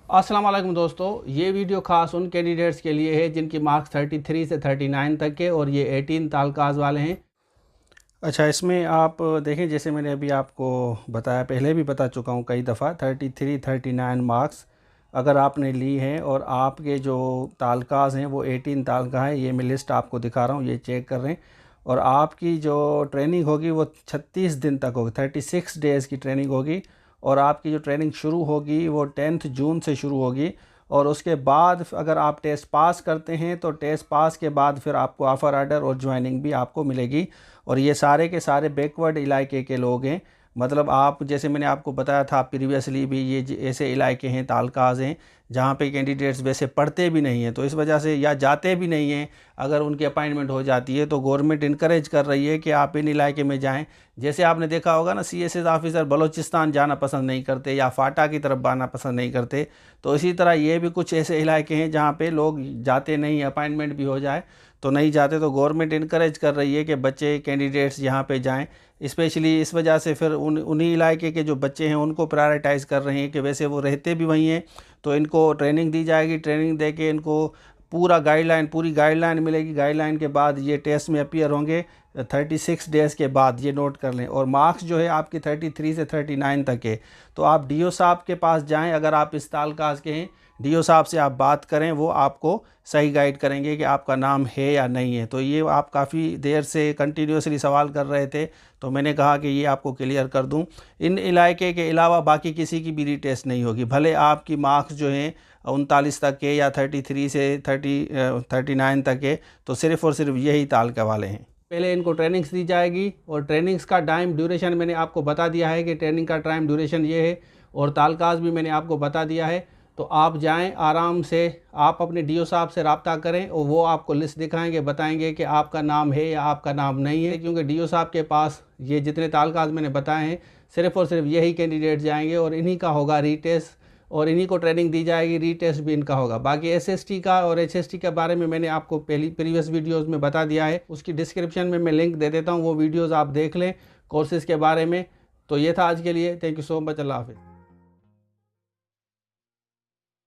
अस्सलाम वालेकुम दोस्तों, ये वीडियो खास उन कैंडिडेट्स के लिए है जिनकी मार्क्स 33 से 39 तक के और ये 18 तालकाज वाले हैं। अच्छा, इसमें आप देखें, जैसे मैंने अभी आपको बताया, पहले भी बता चुका हूँ कई दफ़ा, 33 39 मार्क्स अगर आपने ली हैं और आपके जो तालकाज हैं वो 18 तालका है। ये मैं लिस्ट आपको दिखा रहा हूँ, ये चेक कर रहे हैं। और आपकी जो ट्रेनिंग होगी वो 36 दिन तक होगी, 36 डेज़ की ट्रेनिंग होगी। और आपकी जो ट्रेनिंग शुरू होगी वो 10 जून से शुरू होगी। और उसके बाद अगर आप टेस्ट पास करते हैं तो टेस्ट पास के बाद फिर आपको ऑफ़र आर्डर और ज्वाइनिंग भी आपको मिलेगी। और ये सारे के सारे बैकवर्ड इलाके के लोग हैं। मतलब आप, जैसे मैंने आपको बताया था प्रीवियसली भी, ये ऐसे इलाके हैं, तालकाज हैं, जहाँ पे कैंडिडेट्स वैसे पढ़ते भी नहीं हैं, तो इस वजह से, या जाते भी नहीं हैं। अगर उनकी अपॉइंटमेंट हो जाती है तो गवर्नमेंट इनकरेज कर रही है कि आप इन इलाके में जाएं। जैसे आपने देखा होगा ना, CSS ऑफिसर बलूचिस्तान जाना पसंद नहीं करते या फाटा की तरफ आना पसंद नहीं करते, तो इसी तरह ये भी कुछ ऐसे इलाके हैं जहाँ पे लोग जाते नहीं, अपॉइंटमेंट भी हो जाए तो नहीं जाते। तो गवर्नमेंट इनकरेज कर रही है कि बच्चे, कैंडिडेट्स यहाँ पे जाएं। स्पेशली इस वजह से फिर उन्हीं इलाके के जो बच्चे हैं उनको प्रायोरिटाइज़ कर रहे हैं कि वैसे वो रहते भी वहीं हैं, तो इनको ट्रेनिंग दी जाएगी। ट्रेनिंग दे के इनको पूरी गाइडलाइन मिलेगी। गाइडलाइन के बाद ये टेस्ट में अपीयर होंगे 36 डेज़ के बाद, ये नोट कर लें। और मार्क्स जो है आपकी 33 से 39 तक है। तो आप DO साहब के पास जाएं, अगर आप इस तालकाज के हैं, DO साहब से आप बात करें, वो आपको सही गाइड करेंगे कि आपका नाम है या नहीं है। तो ये आप काफ़ी देर से कंटिन्यूसली सवाल कर रहे थे, तो मैंने कहा कि ये आपको क्लियर कर दूं। इन इलाके के अलावा बाकी किसी की भी रीटेस्ट नहीं होगी, भले आपकी मार्क्स जो हैं 39 तक के या 33 से 39 तक के, तो सिर्फ़ और सिर्फ यही तालका वाले हैं। पहले इनको ट्रेनिंग्स दी जाएगी और ट्रेनिंग्स का टाइम ड्यूरेशन मैंने आपको बता दिया है कि ट्रेनिंग का टाइम ड्यूरेशन ये है। और तालकाज भी मैंने आपको बता दिया है। तो आप जाएं आराम से, आप अपने DO साहब से रब्ता करें और वो आपको लिस्ट दिखाएंगे, बताएंगे कि आपका नाम है या आपका नाम नहीं है। क्योंकि DO साहब के पास ये जितने तालकाज मैंने बताए हैं, सिर्फ़ और सिर्फ यही कैंडिडेट जाएंगे और इन्हीं का होगा रीटेस्ट और इन्हीं को ट्रेनिंग दी जाएगी। रीटेस्ट भी इनका होगा। बाकी SST का और HST के बारे में मैंने आपको प्रीवियस वीडियोज़ में बता दिया है, उसकी डिस्क्रिप्शन में मैं लिंक दे देता हूँ, वो वीडियोज़ आप देख लें कोर्सेज़ के बारे में। तो ये था आज के लिए। Thank you so much. अल्लाह हाफ़िज़।